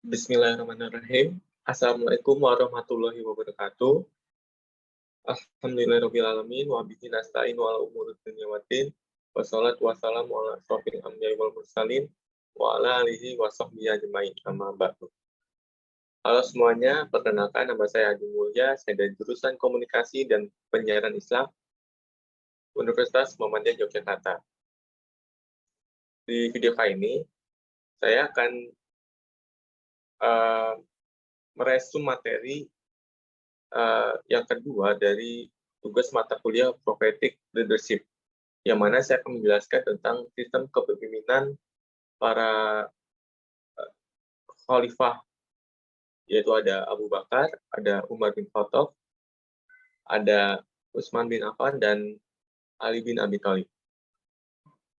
Bismillahirrahmanirrahim. Assalamualaikum warahmatullahi wabarakatuh. Alhamdulillahirrahmanirrahim. Wa bihi nasta'in wa ala umuri dunya waddin. Wassalatu wassalamu ala asrofil anbiya'i wal mursalin wa ala alihi wa sahbihi ajma'in. Amma ba'du. Halo semuanya, perkenalkan nama saya Adi Mulya, saya dari jurusan Komunikasi dan Penyiaran Islam Universitas Muhammadiyah Yogyakarta. Di video kali ini, saya akan meresum materi yang kedua dari tugas mata kuliah Prophetic Leadership, yang mana saya akan menjelaskan tentang sistem kepemimpinan para khalifah, yaitu ada Abu Bakar, ada Umar bin Khattab, ada Utsman bin Affan, dan Ali bin Abi Thalib.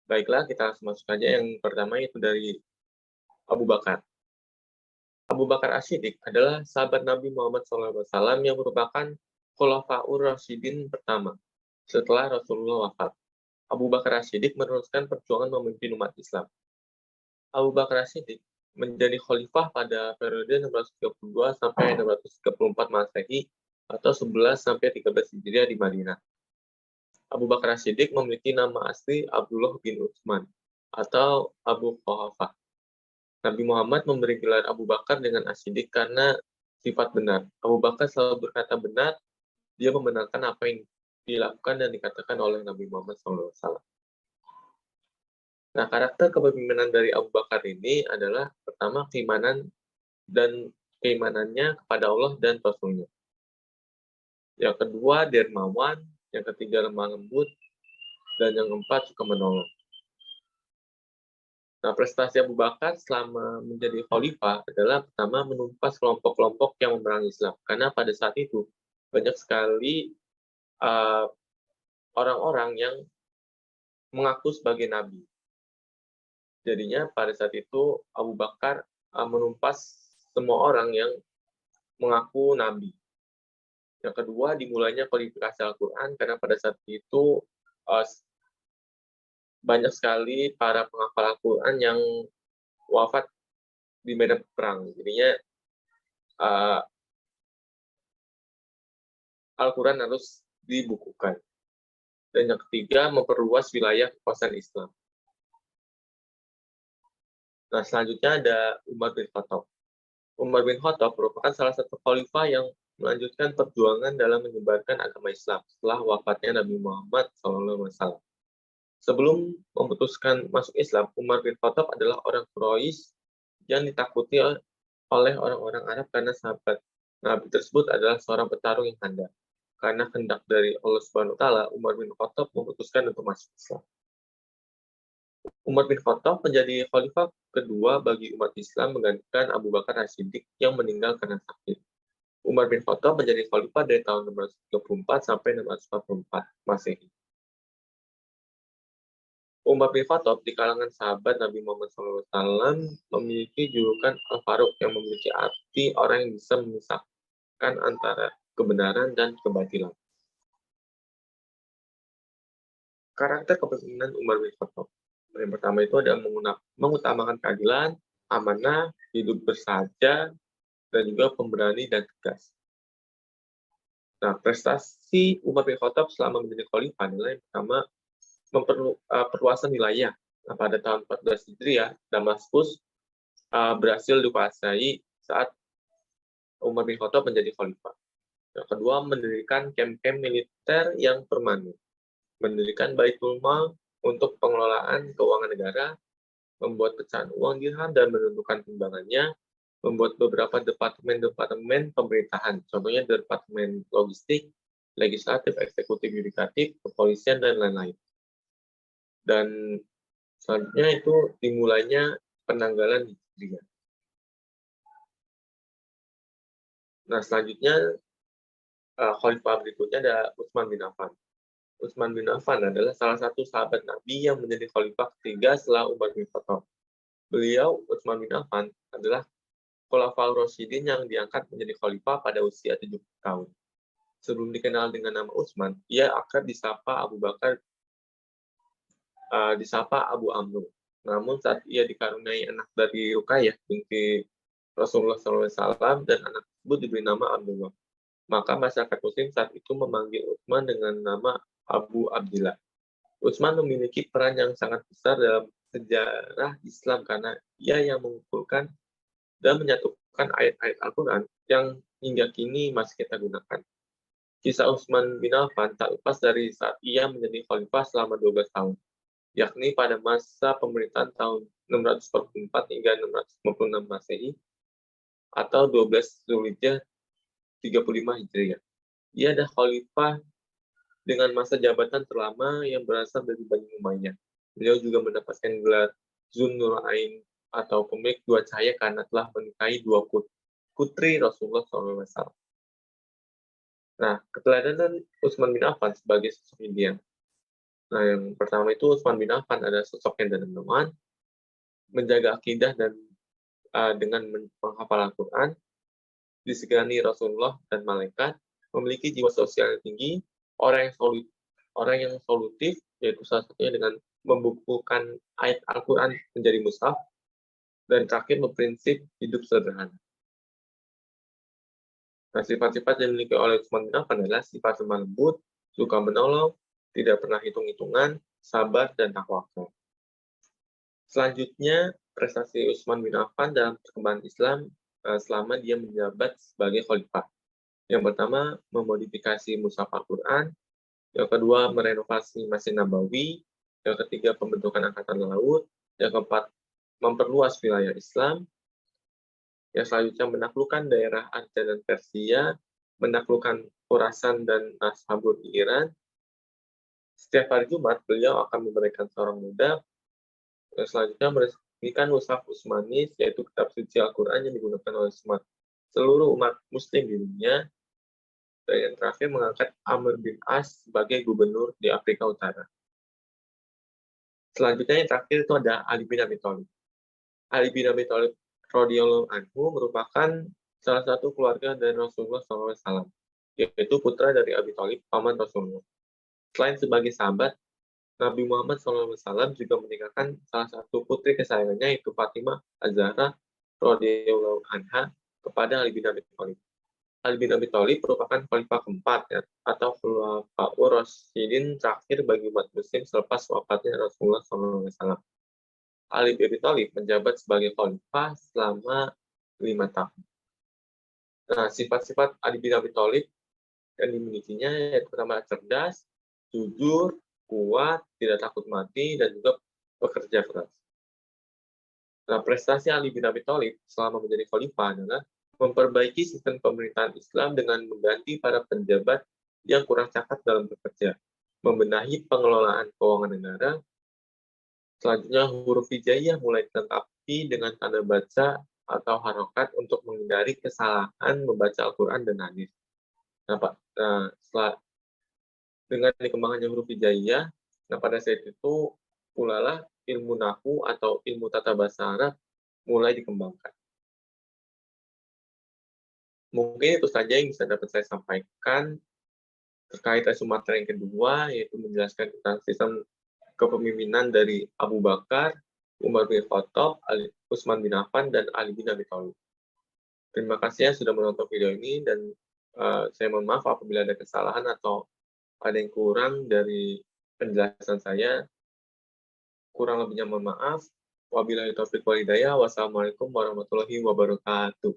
Baiklah, kita langsung masuk saja. Yang pertama yaitu dari Abu Bakar. Abu Bakar As-Siddiq adalah sahabat Nabi Muhammad SAW yang merupakan Khulafaur Rasyidin pertama setelah Rasulullah wafat. Abu Bakar As-Siddiq meneruskan perjuangan memimpin umat Islam. Abu Bakar As-Siddiq menjadi khalifah pada periode 632 sampai 634 Masehi atau 11 sampai 13 Hijriah di Madinah. Abu Bakar As-Siddiq memiliki nama asli Abdullah bin Utsman atau Abu Quhafah. Nabi Muhammad memberi gelar Abu Bakar dengan As-Siddiq karena sifat benar. Abu Bakar selalu berkata benar, dia membenarkan apa yang dilakukan dan dikatakan oleh Nabi Muhammad SAW. Nah, karakter kepemimpinan dari Abu Bakar ini adalah pertama keimanan dan keimanannya kepada Allah dan Rasulnya. Yang kedua dermawan, yang ketiga lemah lembut, dan yang keempat suka menolong. Nah, prestasi Abu Bakar selama menjadi khalifah adalah pertama menumpas kelompok-kelompok yang memerangi Islam. Karena pada saat itu banyak sekali orang-orang yang mengaku sebagai nabi. Jadinya pada saat itu Abu Bakar menumpas semua orang yang mengaku nabi. Yang kedua dimulainya kualifikasi Al-Quran karena pada saat itu banyak sekali para penghafal Al-Quran yang wafat di medan perang. Jadinya Al-Quran harus dibukukan. Dan yang ketiga, memperluas wilayah kekuasaan Islam. Nah, selanjutnya ada Umar bin Khattab. Umar bin Khattab merupakan salah satu khalifah yang melanjutkan perjuangan dalam menyebarkan agama Islam setelah wafatnya Nabi Muhammad SAW. Sebelum memutuskan masuk Islam, Umar bin Khattab adalah orang Quraisy yang ditakuti oleh orang-orang Arab karena sahabat Nabi tersebut adalah seorang petarung yang handal. Karena kehendak dari Allah Subhanahu wa taala, Umar bin Khattab memutuskan untuk masuk Islam. Umar bin Khattab menjadi khalifah kedua bagi umat Islam menggantikan Abu Bakar As-Siddiq yang meninggal karena sakit. Umar bin Khattab menjadi khalifah dari tahun 634 sampai 644 Masehi. Umar bin Khattab di kalangan sahabat Nabi Muhammad SAW memiliki julukan Al-Faruq yang memiliki arti orang yang bisa memisahkan antara kebenaran dan kebatilan. Karakter kepemimpinan Umar bin Khattab. Yang pertama itu adalah mengutamakan keadilan, amanah, hidup bersahaja, dan juga pemberani dan tegas. Nah, prestasi Umar bin Khattab selama menjadi khalifah adalah yang pertama perluasan wilayah. Nah, pada tahun 14 Hijriah, Damaskus berhasil dikuasai saat Umar bin Khattab menjadi khalifah. Yang kedua, mendirikan kamp-kamp militer yang permanen. Mendirikan Baitul Mal untuk pengelolaan keuangan negara, membuat pecahan uang dirham dan menentukan timbangannya, membuat beberapa departemen pemerintahan, contohnya departemen logistik, legislatif, eksekutif, yudikatif, kepolisian, dan lain-lain. Dan selanjutnya itu dimulainya penanggalan Hijriah. Nah, selanjutnya khalifah berikutnya ada Utsman bin Affan. Utsman bin Affan adalah salah satu sahabat Nabi yang menjadi khalifah ketiga setelah Umar bin Khattab. Beliau, Utsman bin Affan, adalah Khulafaur Rasyidin yang diangkat menjadi khalifah pada usia 70 tahun. Sebelum dikenal dengan nama Utsman, ia akrab disapa Abu Bakar, disapa Abu Amr. Namun saat ia dikaruniai anak dari Ruqayyah binti Rasulullah SAW dan anak tersebut diberi nama Abdullah. Maka masyarakat Muslim saat itu memanggil Utsman dengan nama Abu Abdillah. Utsman memiliki peran yang sangat besar dalam sejarah Islam karena ia yang mengumpulkan dan menyatukan ayat-ayat Al-Quran yang hingga kini masih kita gunakan. Kisah Utsman bin Affan tak lepas dari saat ia menjadi khalifah selama 12 tahun, yakni pada masa pemerintahan tahun 644 hingga 656 Masehi atau 12 Zulhijjah 35 Hijriah. Ia adalah khalifah dengan masa jabatan terlama yang berasal dari Bani Umayyah. Beliau juga mendapatkan gelar Zunnurain atau pemilik dua cahaya karena telah menikahi dua putri Rasulullah SAW. Nah, keteladanan Utsman bin Affan sebagai sosok ideal. Nah, yang pertama itu Utsman bin Affan adalah sosok yang dermawan, menjaga akidah dan dengan menghafal Al-Quran, disegani Rasulullah dan malaikat, memiliki jiwa sosial yang tinggi, orang yang solutif, yaitu salah satunya dengan membukukan ayat Al-Quran menjadi mushaf, dan terakhir berprinsip hidup sederhana. Nah, sifat-sifat yang dimiliki oleh Utsman bin Affan adalah sifat lemah lembut, suka menolong, tidak pernah hitung-hitungan, sabar, dan tawakal. Selanjutnya, prestasi Utsman bin Affan dalam perkembangan Islam selama dia menjabat sebagai khalifah. Yang pertama, memodifikasi mushaf Al-Quran. Yang kedua, merenovasi Masjid Nabawi. Yang ketiga, pembentukan Angkatan Laut. Yang keempat, memperluas wilayah Islam. Yang selanjutnya, menaklukkan daerah Aceh dan Persia, menaklukkan Khurasan dan Nasabur di Iran. Setiap hari Jumat, beliau akan memberikan seorang muda. Yang selanjutnya, meresmikan mushaf Utsmani, yaitu kitab suci Al-Quran yang digunakan oleh seluruh umat Muslim di dunia. Dan yang terakhir, mengangkat Amr bin As sebagai gubernur di Afrika Utara. Selanjutnya yang terakhir itu ada Ali bin Abi Thalib. Ali bin Abi Thalib radhiyallahu anhu merupakan salah satu keluarga dari Rasulullah SAW, yaitu putra dari Abi Thalib, paman Rasulullah. Selain sebagai sahabat, Nabi Muhammad SAW juga menikahkan salah satu putri kesayangannya, yaitu Fatimah Az-Zahra radhiyallahu anha kepada Ali bin Abi Thalib. Ali bin Abi Thalib merupakan khalifah keempat, ya, atau Khulafaur Rasyidin terakhir bagi umat Muslim selepas wafatnya Rasulullah SAW. Ali bin Abi Thalib menjabat sebagai khalifah selama 5 tahun. Nah, sifat-sifat Ali bin Abi Thalib yang dimilikinya yaitu pertama cerdas, jujur, kuat, tidak takut mati, dan juga bekerja keras. Nah, prestasi Ali bin Abi Thalib selama menjadi khalifah adalah memperbaiki sistem pemerintahan Islam dengan mengganti para penjabat yang kurang cakap dalam bekerja, membenahi pengelolaan keuangan negara. Selanjutnya, huruf hijaiyah mulai dilengkapi dengan tanda baca atau harokat untuk menghindari kesalahan membaca Al-Quran dan hadis. Setelah dengan dikembangkannya huruf hijaiyah, pada saat itu pula ilmu nahwu atau ilmu tata bahasa Arab mulai dikembangkan. Mungkin itu saja yang bisa dapat saya sampaikan terkait materi yang kedua, yaitu menjelaskan tentang sistem kepemimpinan dari Abu Bakar, Umar bin Khattab, Utsman bin Affan, dan Ali bin Abi Thalib. Terima kasih sudah menonton video ini, dan saya mohon maaf apabila ada kesalahan atau ada yang kurang dari penjelasan saya. Kurang lebihnya mohon maaf. Wabillahi taufiq wal hidayah. Wassalamualaikum warahmatullahi wabarakatuh.